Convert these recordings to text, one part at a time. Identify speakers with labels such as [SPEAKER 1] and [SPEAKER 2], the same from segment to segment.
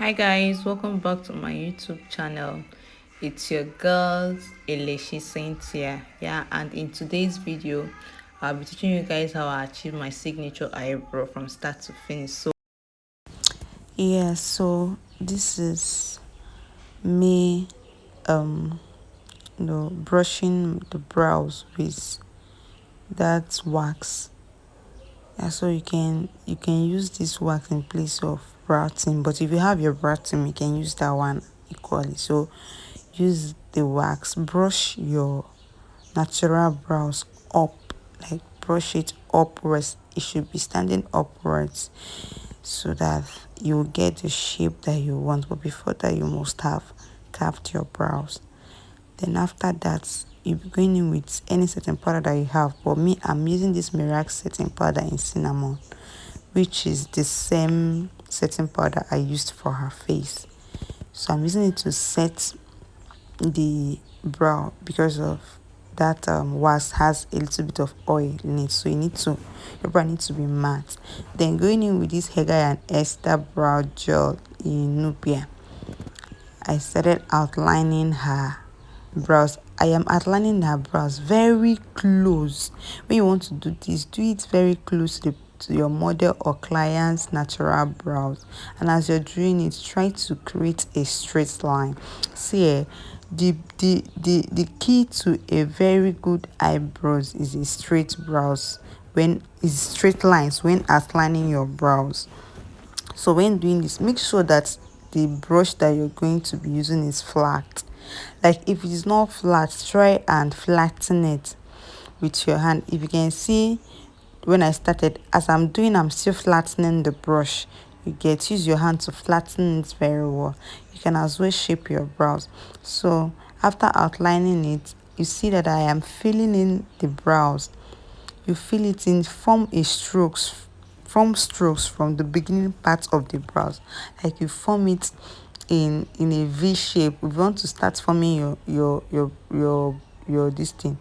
[SPEAKER 1] Hi guys, welcome back to my YouTube channel. It's your girls Eleshi Cynthia. Yeah, and in today's video, I'll be teaching you guys how I achieve my signature eyebrow from start to finish. So this is me brushing the brows with that wax. Yeah, so you can use this wax in place of brow tint, but if you have your brow tint, you can use that one equally. So use the wax, brush your natural brows up, like brush it upwards. It should be standing upwards so that you get the shape that you want. But before that, you must have carved your brows. Then after that, you'll be going in with any setting powder that you have. But me, I'm using this Merak setting powder in cinnamon, which is the same setting powder I used for her face. So I'm using it to set the brow because of that wax has a little bit of oil in it, so your brow needs to be matte. Then going in with this Hegi and Esther brow gel in Nubia, I started outlining her brows. I am outlining her brows very close. When you want to do this, do it very close to your model or client's natural brows, and as you're doing it, try to create a straight line. See, the key to a very good eyebrows is a straight brows, when is straight lines when outlining your brows. So when doing this, make sure that the brush that you're going to be using is flat. Like if it is not flat, try and flatten it with your hand. If you can see, when I started, as I'm doing, I'm still flattening the brush. Use your hand to flatten it very well. You can as well shape your brows. So after outlining it, you see that I am filling in the brows. You fill it in, form strokes from the beginning part of the brows, like you form it in a V shape. If you want to start forming your this thing,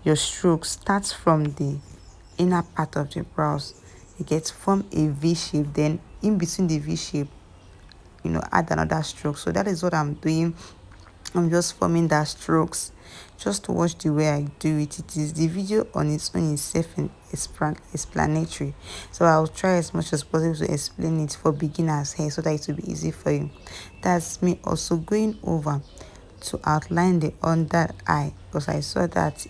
[SPEAKER 1] your stroke starts from the inner part of the brows. You get form a V shape, then in between the V shape, add another stroke. So that is what I'm doing. I'm just forming that strokes. Just watch the way I do it. It is the video on its own is self-explanatory. So I'll try as much as possible to explain it for beginners here so that it will be easy for you. That's me also going over to outline the under eye, because I saw that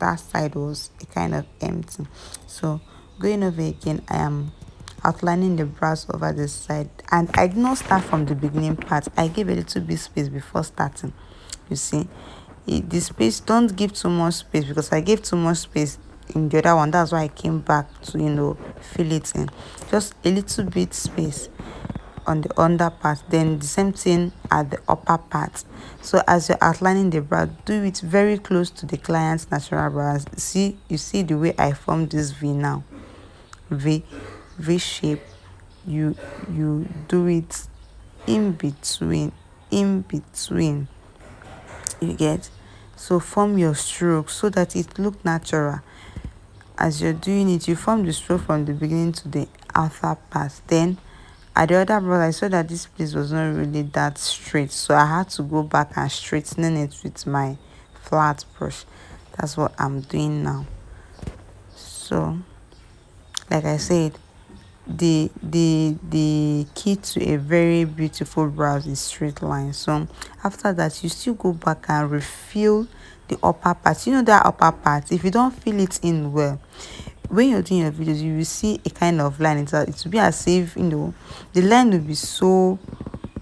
[SPEAKER 1] that side was a kind of empty. So going over again, I am outlining the brows over this side, and I did not start from the beginning part. I gave a little bit space before starting. You see, the space, don't give too much space, because I gave too much space in the other one. That's why I came back to fill it in. Just a little bit space on the under part, then the same thing at the upper part. So as you're outlining the brow, do it very close to the client's natural brows. You see the way I formed this V now, v shape. You do it in between, you get. So form your stroke so that it look natural. As you're doing it, you form the stroke from the beginning to the outer part. Then at the other brow, I saw that this place was not really that straight, so I had to go back and straightening it with my flat brush. That's what I'm doing now. So like I said, the key to a very beautiful brows is straight line. So after that, you still go back and refill the upper part. That upper part, if you don't fill it in well, when you're doing your videos, you will see a kind of line. It will be as if the line will be so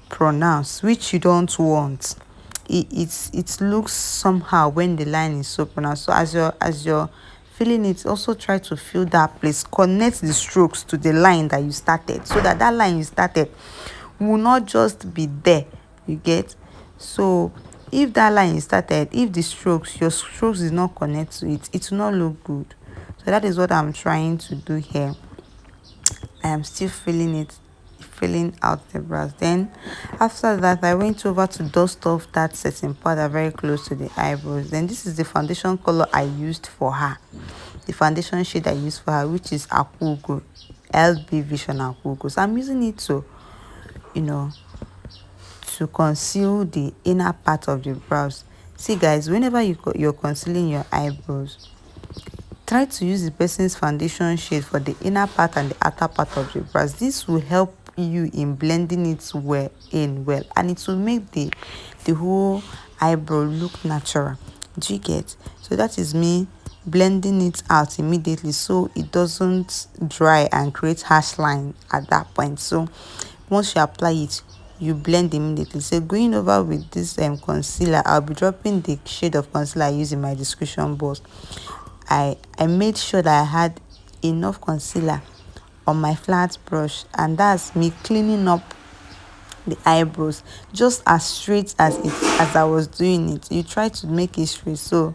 [SPEAKER 1] pronounced, which you don't want. It looks somehow when the line is so pronounced. So as you're filling it, also try to fill that place. Connect the strokes to the line that you started, so that line you started will not just be there. You get. So if that line you started, if your strokes is not connect to it, it will not look good. So that is what I'm trying to do here. I am still filling out the brows. Then after that, I went over to dust off that setting powder very close to the eyebrows. Then this is the foundation color I used for her, the foundation shade I used for her, which is Akugo, LB Vision Akugo. So I'm using it to you know, to conceal the inner part of the brows. See guys, whenever you're concealing your eyebrows, try to use the person's foundation shade for the inner part and the outer part of the brows. This will help you in blending it well, and it will make the whole eyebrow look natural. Do you get? So that is me blending it out immediately so it doesn't dry and create harsh line at that point. So once you apply it, you blend immediately. So going over with this concealer, I'll be dropping the shade of concealer I use in my description box. I made sure that I had enough concealer on my flat brush, and that's me cleaning up the eyebrows just as straight as I was doing it. You try to make it straight. So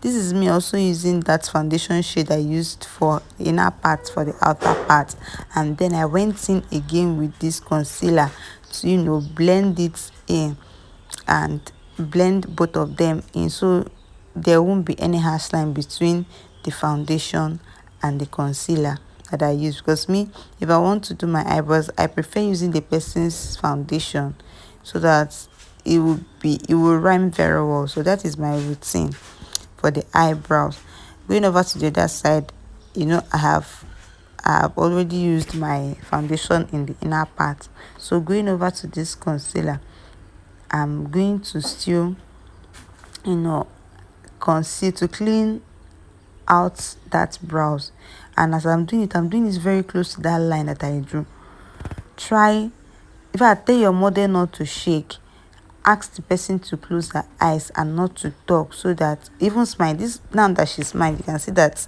[SPEAKER 1] this is me also using that foundation shade I used for the inner part for the outer part, and then I went in again with this concealer to blend it in and blend both of them in, so there won't be any harsh line between the foundation and the concealer that I use. Because me, if I want to do my eyebrows, I prefer using the person's foundation so that it will rhyme very well. So that is my routine for the eyebrows. Going over to the other side, I have already used my foundation in the inner part. So going over to this concealer, I'm going to still conceal to clean out that brows. And as I'm doing it very close to that line that I drew. Try, if I tell your mother not to shake, ask the person to close her eyes and not to talk, so that even smile. This now that she smiled, you can see that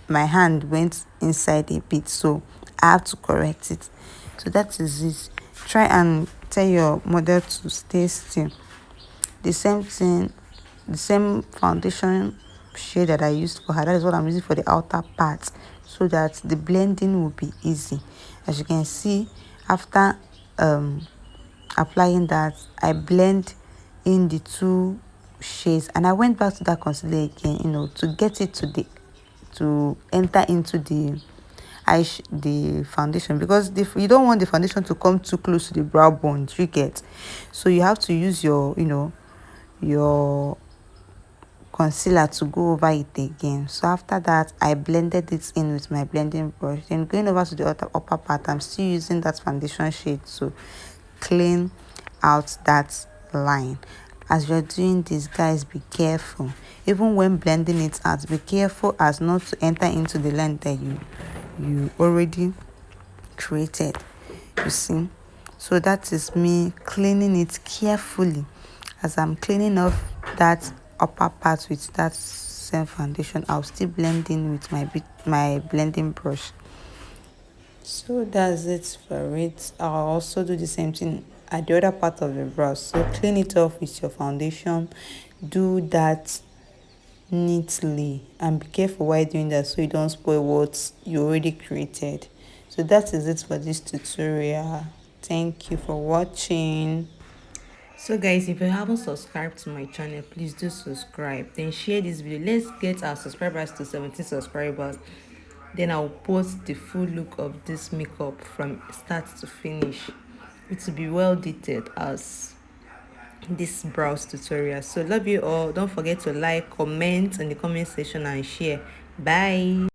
[SPEAKER 1] my hand went inside a bit, so I have to correct it. So that is it. Try and tell your mother to stay still. The same thing, the same foundation shade that I used for her, that is what I'm using for the outer part, so that the blending will be easy. As you can see, after applying that, I blend in the two shades, and I went back to that concealer again, to get it to enter into the foundation, because you don't want the foundation to come too close to the brow bone. You get? So you have to use your concealer to go over it again. So after that, I blended it in with my blending brush. Then going over to the upper part, I'm still using that foundation shade to clean out that line. As you're doing this, guys, be careful. Even when blending it out, be careful as not to enter into the line that you already created. You see? So that is me cleaning it carefully. As I'm cleaning off that upper part with that same foundation, I'll still blend in with my blending brush. So that's it for it. I'll also do the same thing at the other part of the brush. So clean it off with your foundation. Do that neatly and be careful while doing that, so you don't spoil what you already created. So that is it for this tutorial. Thank you for watching. So guys, if you haven't subscribed to my channel, please do subscribe, then share this video. Let's get our subscribers to 17 subscribers, then I'll post the full look of this makeup from start to finish. It will be well detailed as this brows tutorial. So love you all. Don't forget to like, comment in the comment section and share. Bye.